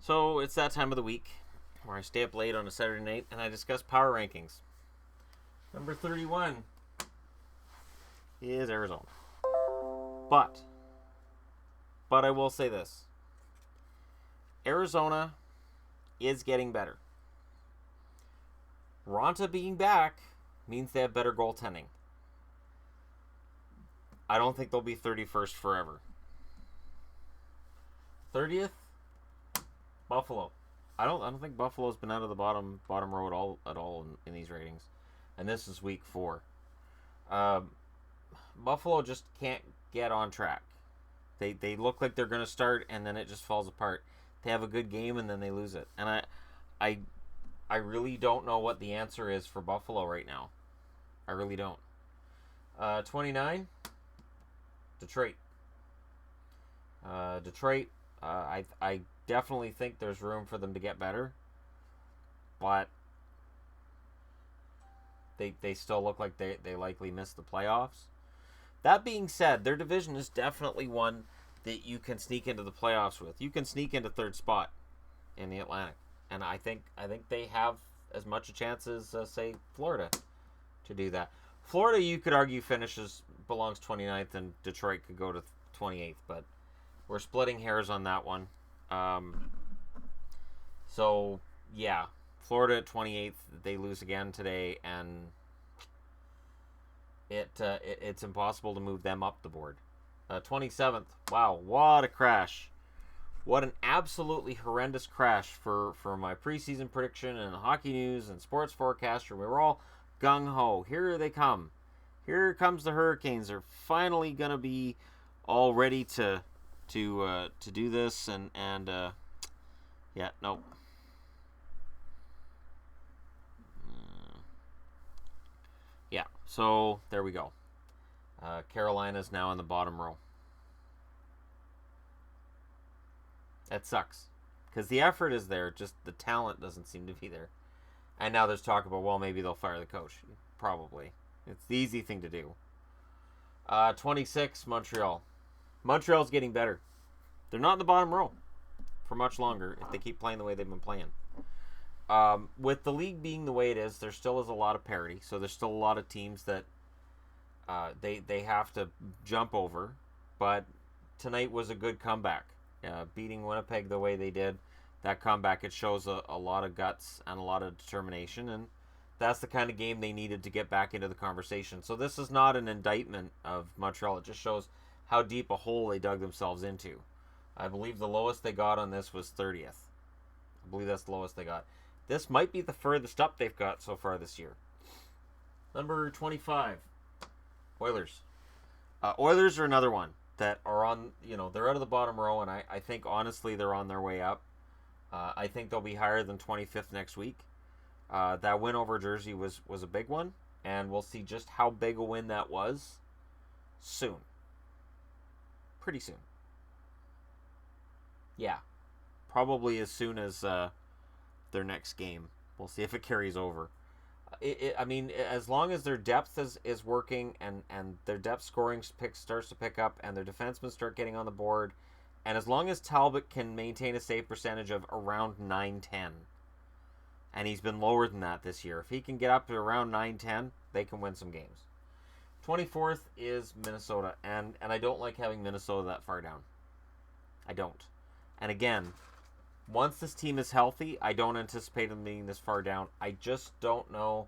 So it's that time of the week where I stay up late on a Saturday night and I discuss power rankings. Number 31 is Arizona. But I will say this. Arizona is getting better. Ronta being back means they have better goaltending. I don't think they'll be 31st forever. 30th, Buffalo. I don't think Buffalo's been out of the bottom row at all in these ratings, and this is week 4. Buffalo just can't get on track. They look like they're going to start, and then it just falls apart. They have a good game, and then they lose it. And I really don't know what the answer is for Buffalo right now. I really don't. 29, Detroit. Detroit. I definitely think there's room for them to get better, but they still look like they likely missed the playoffs. That being said, their division is definitely one that you can sneak into the playoffs with. You can sneak into third spot in the Atlantic, and I think they have as much a chance as say Florida to do that. Florida, you could argue, belongs 29th, and Detroit could go to 28th, but we're splitting hairs on that one. So yeah, Florida at 28th, they lose again today, and it's impossible to move them up the board. 27th, wow, what a crash. What an absolutely horrendous crash for my preseason prediction and hockey news and sports forecaster. We were all gung-ho. Here they come. Here comes the Hurricanes. They're finally going to be all ready to do this, and yeah, nope. Yeah, so there we go. Carolina's now in the bottom row. That sucks, because the effort is there, just the talent doesn't seem to be there. And now there's talk about, well, maybe they'll fire the coach. Probably. It's the easy thing to do. 26, Montreal. Montreal's getting better. They're not in the bottom row for much longer if they keep playing the way they've been playing. With the league being the way it is, there still is a lot of parity. So there's still a lot of teams that they have to jump over. But tonight was a good comeback. Beating Winnipeg the way they did, that comeback, it shows a lot of guts and a lot of determination. And that's the kind of game they needed to get back into the conversation. So this is not an indictment of Montreal. It just shows how deep a hole they dug themselves into. I believe the lowest they got on this was 30th. I believe that's the lowest they got. This might be the furthest up they've got so far this year. Number 25, Oilers. Oilers are another one that are on, they're out of the bottom row, and I think, honestly, they're on their way up. I think they'll be higher than 25th next week. That win over Jersey was a big one, and we'll see just how big a win that was soon. Pretty soon. Yeah. Probably as soon as their next game. We'll see if it carries over. I mean, as long as their depth is working and their depth scoring starts to pick up and their defensemen start getting on the board, and as long as Talbot can maintain a save percentage of around 9-10, and he's been lower than that this year, if he can get up to around 9-10, they can win some games. 24th is Minnesota, and I don't like having Minnesota that far down. I don't. And again, once this team is healthy, I don't anticipate them being this far down. I just don't know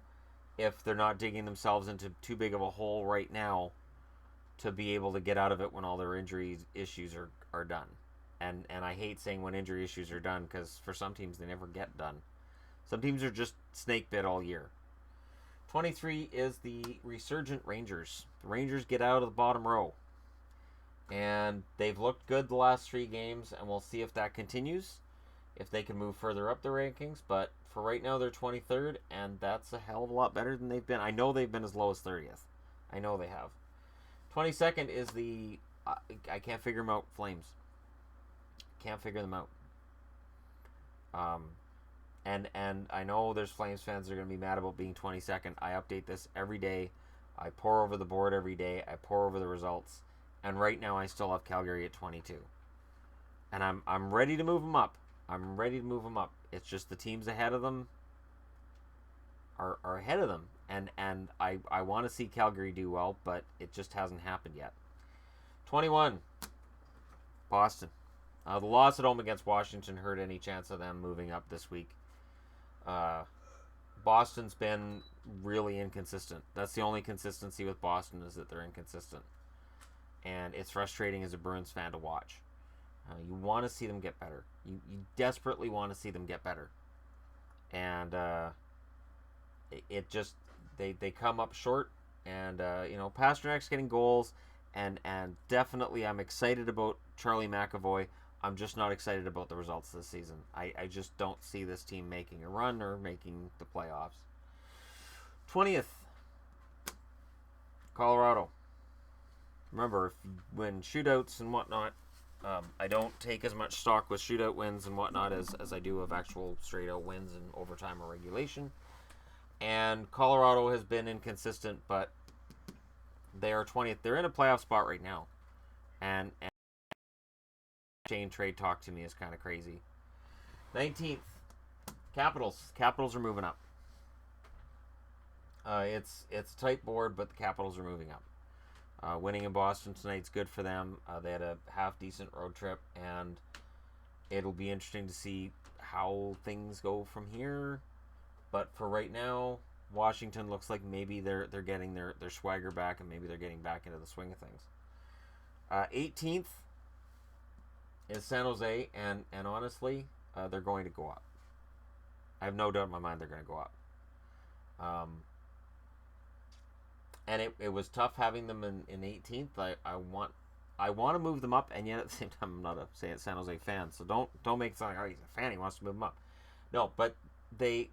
if they're not digging themselves into too big of a hole right now to be able to get out of it when all their injury issues are done. And I hate saying when injury issues are done, because for some teams they never get done. Some teams are just snake bit all year. 23 is the resurgent Rangers. The Rangers get out of the bottom row. And they've looked good the last 3 games, and we'll see if that continues, if they can move further up the rankings. But for right now, they're 23rd, and that's a hell of a lot better than they've been. I know they've been as low as 30th. I know they have. 22nd is the, I can't figure them out, Flames. Can't figure them out. And I know there's Flames fans that are going to be mad about being 22nd. I update this every day. I pour over the board every day. I pour over the results. And right now I still have Calgary at 22. And I'm ready to move them up. I'm ready to move them up. It's just the teams ahead of them are ahead of them. And I want to see Calgary do well, but it just hasn't happened yet. 21, Boston. The loss at home against Washington hurt any chance of them moving up this week. Boston's been really inconsistent. That's the only consistency with Boston, is that they're inconsistent. And it's frustrating as a Bruins fan to watch. You want to see them get better. You desperately want to see them get better. And it just, they come up short. And, Pasternak's getting goals. And definitely I'm excited about Charlie McAvoy. I'm just not excited about the results this season. I just don't see this team making a run or making the playoffs. 20th, Colorado. Remember, if you win shootouts and whatnot, I don't take as much stock with shootout wins and whatnot as I do of actual straight-out wins in overtime or regulation. And Colorado has been inconsistent, but they are 20th. They're in a playoff spot right now. And Shane trade talk to me is kind of crazy. 19th, Capitals. Capitals are moving up. It's a tight board, but the Capitals are moving up. Winning in Boston tonight's good for them. They had a half-decent road trip, and it'll be interesting to see how things go from here. But for right now, Washington looks like maybe they're getting their swagger back, and maybe they're getting back into the swing of things. 18th is San Jose, and honestly, they're going to go up. I have no doubt in my mind they're going to go up. And it was tough having them in 18th. I want to move them up, and yet at the same time I'm not a San Jose fan, so don't make it sound like, oh, he's a fan, he wants to move them up. No, but they're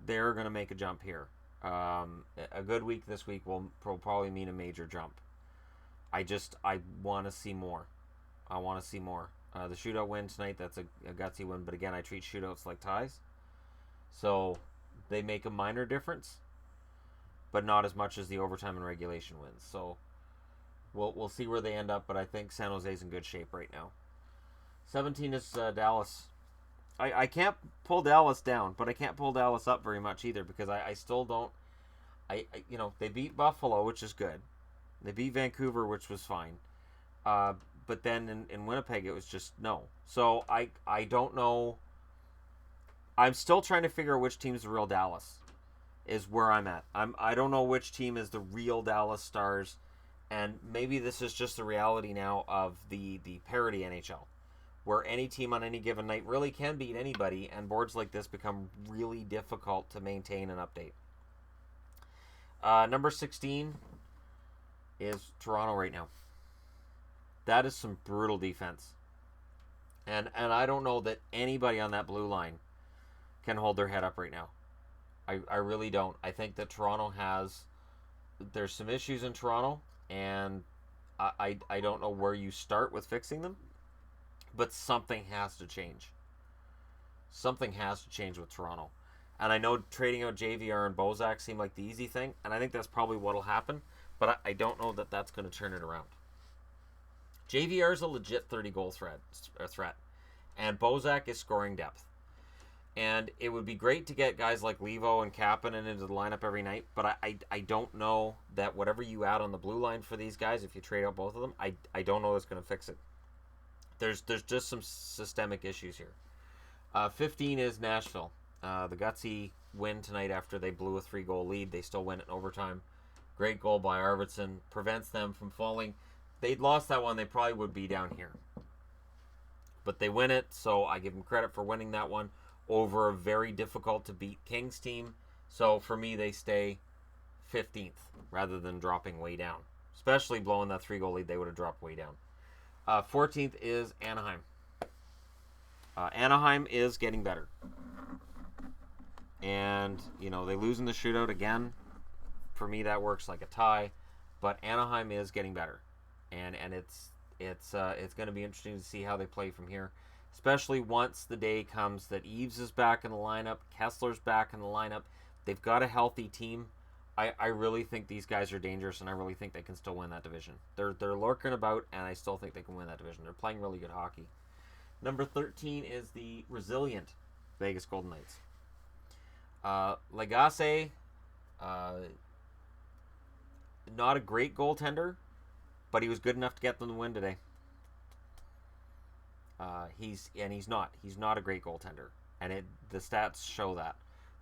going to make a jump here. A good week this week will probably mean a major jump. I want to see more. I want to see more. The shootout win tonight, that's a gutsy win, but again, I treat shootouts like ties. So they make a minor difference, but not as much as the overtime and regulation wins. So we'll see where they end up, but I think San Jose's in good shape right now. 17 is Dallas. I can't pull Dallas down, but I can't pull Dallas up very much either, because I still don't. They beat Buffalo, which is good. They beat Vancouver, which was fine. But then in Winnipeg, it was just no. So I don't know. I'm still trying to figure out which team's the real Dallas, is where I'm at. I don't know which team is the real Dallas Stars, and maybe this is just the reality now of the parity NHL, where any team on any given night really can beat anybody, and boards like this become really difficult to maintain and update. Number 16 is Toronto right now. That is some brutal defense. And I don't know that anybody on that blue line can hold their head up right now. I really don't. I think that Toronto there's some issues in Toronto, and I don't know where you start with fixing them, but something has to change. Something has to change with Toronto. And I know trading out JVR and Bozak seemed like the easy thing, and I think that's probably what'll happen, but I don't know that that's going to turn it around. JVR is a legit 30-goal threat, and Bozak is scoring depth. And it would be great to get guys like Levo and Kapanen into the lineup every night, but I don't know that whatever you add on the blue line for these guys, if you trade out both of them, I don't know that's going to fix it. There's just some systemic issues here. 15 is Nashville. The gutsy win tonight after they blew a 3-goal lead. They still win it in overtime. Great goal by Arvidsson. Prevents them from falling. They'd lost that one, they probably would be down here. But they win it, so I give them credit for winning that one over a very difficult to beat Kings team. So for me, they stay 15th rather than dropping way down. Especially blowing that 3-goal lead, they would have dropped way down. 14th is Anaheim. Anaheim is getting better. And, they lose in the shootout again. For me, that works like a tie. But Anaheim is getting better. And it's going to be interesting to see how they play from here, especially once the day comes that Eves is back in the lineup, Kessler's back in the lineup. They've got a healthy team. I really think these guys are dangerous, and I really think they can still win that division. They're lurking about, and I still think they can win that division. They're playing really good hockey. Number 13 is the resilient Vegas Golden Knights. Lagacé, not a great goaltender, but he was good enough to get them the win today. He's not a great goaltender, and the stats show that.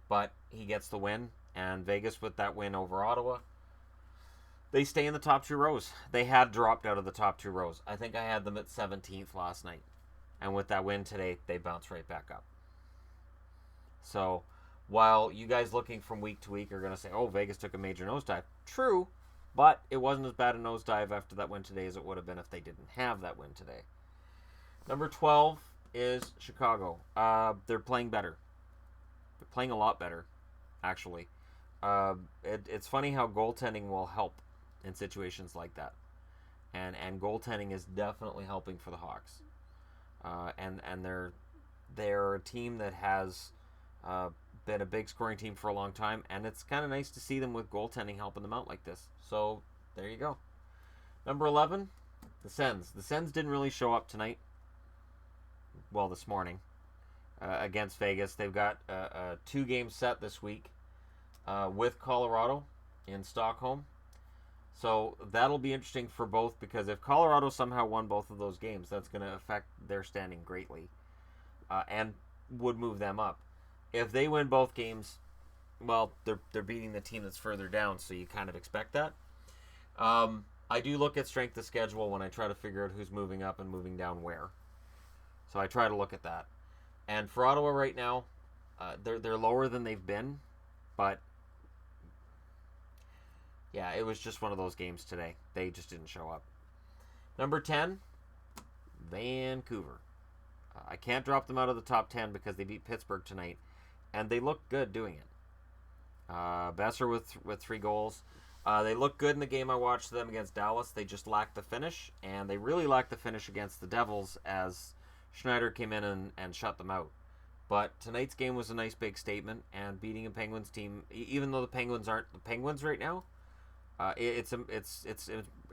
But he gets the win, and Vegas with that win over Ottawa, they stay in the top two rows. They had dropped out of the top two rows. I think I had them at 17th last night, and with that win today, they bounce right back up. So, while you guys looking from week to week are going to say, oh, Vegas took a major nosedive, true, but it wasn't as bad a nosedive after that win today as it would have been if they didn't have that win today. Number 12 is Chicago. They're playing better. They're playing a lot better, actually. It's funny how goaltending will help in situations like that. And goaltending is definitely helping for the Hawks. And they're a team that has been a big scoring team for a long time, and it's kind of nice to see them with goaltending helping them out like this. So, there you go. Number 11, the Sens. The Sens didn't really show up tonight. Well, this morning against Vegas. They've got a 2-game set this week with Colorado in Stockholm. So that'll be interesting for both, because if Colorado somehow won both of those games, that's going to affect their standing greatly and would move them up. If they win both games, well, they're beating the team that's further down, so you kind of expect that. I do look at strength of schedule when I try to figure out who's moving up and moving down where. So I try to look at that. And for Ottawa right now, they're lower than they've been, but yeah, it was just one of those games today. They just didn't show up. Number 10, Vancouver. I can't drop them out of the top 10 because they beat Pittsburgh tonight, and they look good doing it. Besser with 3 goals. They look good in the game I watched them against Dallas. They just lacked the finish, and they really lacked the finish against the Devils as Schneider came in and shut them out. But tonight's game was a nice big statement, and beating a Penguins team, even though the Penguins aren't the Penguins right now, it's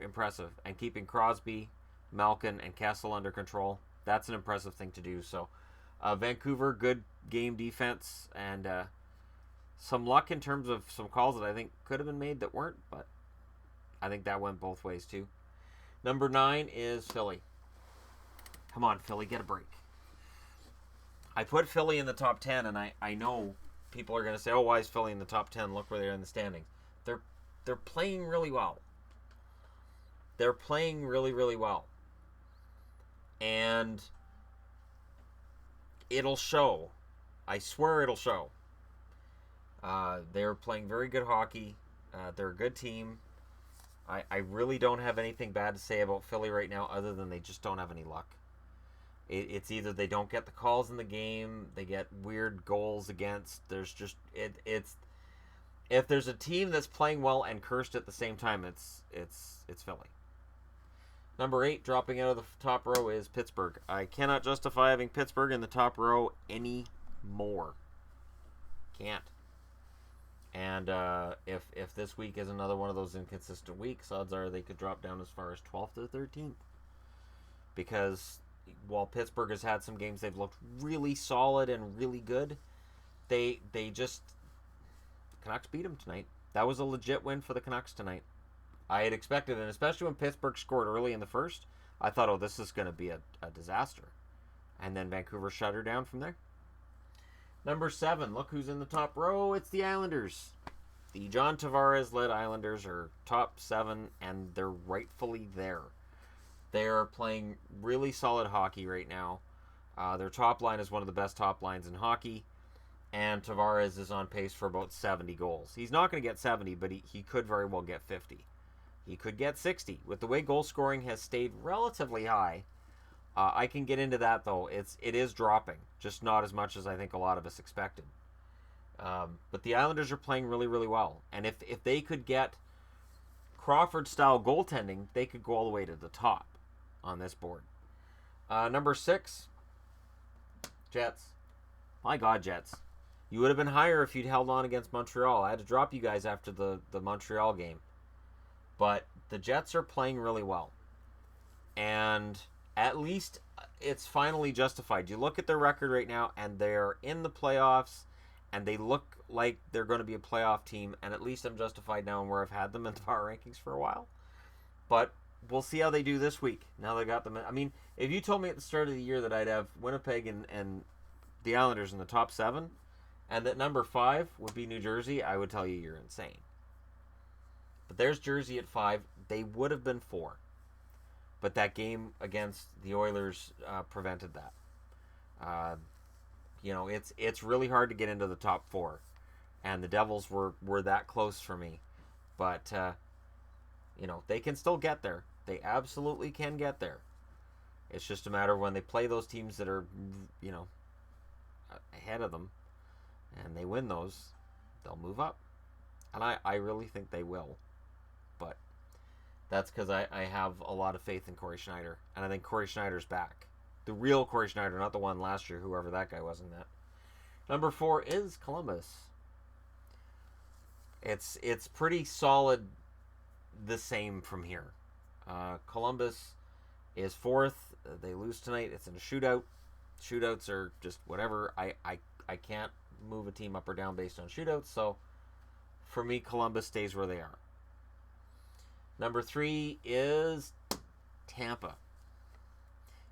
impressive. And keeping Crosby, Malkin, and Kessel under control, that's an impressive thing to do. So Vancouver, good game defense, and some luck in terms of some calls that I think could have been made that weren't, but I think that went both ways too. Number 9 is Philly. Come on, Philly, get a break. I put Philly in the top 10, and I know people are going to say, oh, why is Philly in the top 10? Look where they're in the standings. They're playing really well. They're playing really, really well. And it'll show. I swear it'll show. They're playing very good hockey. They're a good team. I really don't have anything bad to say about Philly right now other than they just don't have any luck. It's either they don't get the calls in the game, they get weird goals against. There's just it's if there's a team that's playing well and cursed at the same time, it's Philly. Number 8, dropping out of the top row, is Pittsburgh. I cannot justify having Pittsburgh in the top row anymore. Can't. And if this week is another one of those inconsistent weeks, odds are they could drop down as far as 12th or 13th. Because while Pittsburgh has had some games they've looked really solid and really good, they just... The Canucks beat them tonight. That was a legit win for the Canucks tonight. I had expected it, and especially when Pittsburgh scored early in the first, I thought, oh, this is going to be a disaster. And then Vancouver shut her down from there. Number 7, look who's in the top row. It's the Islanders. The John Tavares-led Islanders are top 7, and they're rightfully there. They're playing really solid hockey right now. Their top line is one of the best top lines in hockey, and Tavares is on pace for about 70 goals. He's not going to get 70, but he could very well get 50. He could get 60. With the way goal scoring has stayed relatively high, I can get into that, though. It is dropping, just not as much as I think a lot of us expected. But the Islanders are playing really, really well. And if they could get Crawford-style goaltending, they could go all the way to the top on this board. Number 6, Jets. My God, Jets. You would have been higher if you'd held on against Montreal. I had to drop you guys after the Montreal game. But the Jets are playing really well. And at least it's finally justified. You look at their record right now, and they're in the playoffs, and they look like they're going to be a playoff team, and at least I'm justified now in where I've had them in the power rankings for a while. But we'll see how they do this week. Now they got them. I mean, if you told me at the start of the year that I'd have Winnipeg and the Islanders in the top 7, and that number 5 would be New Jersey, I would tell you you're insane. But there's Jersey at 5. They would have been 4. But that game against the Oilers prevented that. It's really hard to get into the top 4. And the Devils were that close for me. But, they can still get there. They absolutely can get there. It's just a matter of when they play those teams that are, ahead of them, and they win those, they'll move up. And I really think they will. But that's because I have a lot of faith in Corey Schneider. And I think Corey Schneider's back. The real Corey Schneider, not the one last year, whoever that guy was in that. Number 4 is Columbus. It's pretty solid the same from here. Columbus is 4th. They lose tonight. It's in a shootout. Shootouts are just whatever. I can't move a team up or down based on shootouts. So for me, Columbus stays where they are. Number 3 is Tampa.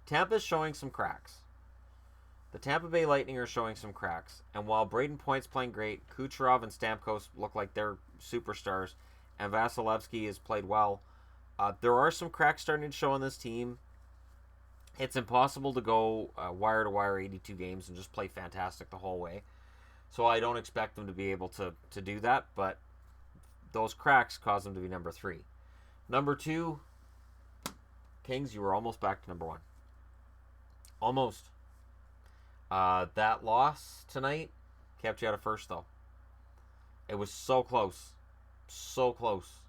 Tampa's showing some cracks. The Tampa Bay Lightning are showing some cracks. And while Braden Point's playing great, Kucherov and Stamkos look like they're superstars, and Vasilevsky has played well, there are some cracks starting to show on this team. It's impossible to go wire to wire 82 games and just play fantastic the whole way. So I don't expect them to be able to do that, but those cracks cause them to be number 3. Number 2, Kings, you were almost back to number 1. Almost. That loss tonight kept you out of first, though. It was so close. So close.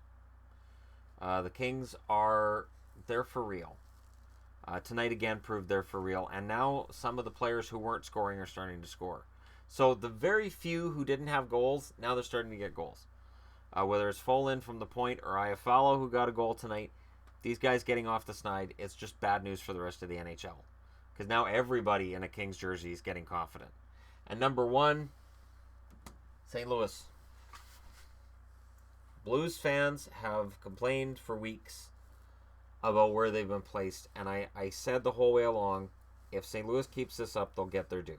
The Kings they're for real. Tonight again proved they're for real. And now some of the players who weren't scoring are starting to score. So the very few who didn't have goals, now they're starting to get goals. Whether it's Folin from the point or Iafallo who got a goal tonight, these guys getting off the snide, it's just bad news for the rest of the NHL. Because now everybody in a Kings jersey is getting confident. And number 1, St. Louis. Blues fans have complained for weeks about where they've been placed. And I said the whole way along, if St. Louis keeps this up, they'll get their due.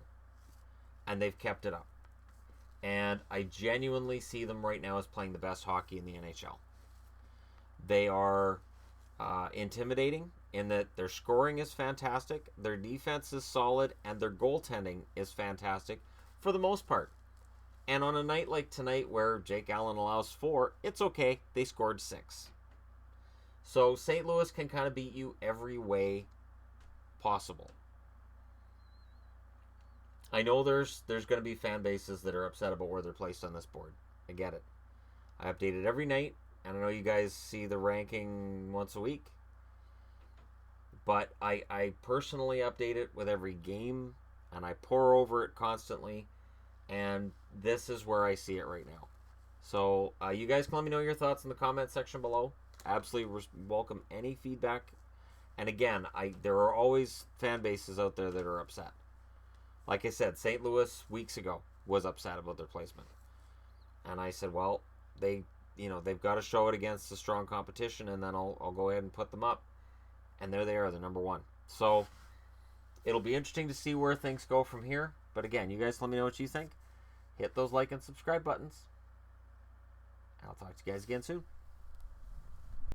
And they've kept it up. And I genuinely see them right now as playing the best hockey in the NHL. They are intimidating in that their scoring is fantastic, their defense is solid, and their goaltending is fantastic for the most part. And on a night like tonight where Jake Allen allows 4, it's okay. They scored 6. So St. Louis can kind of beat you every way possible. I know there's going to be fan bases that are upset about where they're placed on this board. I get it. I update it every night, and I know you guys see the ranking once a week. But I personally update it with every game, and I pour over it constantly, and this is where I see it right now. So you guys can let me know your thoughts in the comment section below. Absolutely welcome any feedback. And again, there are always fan bases out there that are upset. Like I said, St. Louis weeks ago was upset about their placement. And I said, well, they've got to show it against a strong competition, and then I'll go ahead and put them up. And there they are, they're number 1. So it'll be interesting to see where things go from here. But again, you guys let me know what you think. Hit those like and subscribe buttons. I'll talk to you guys again soon.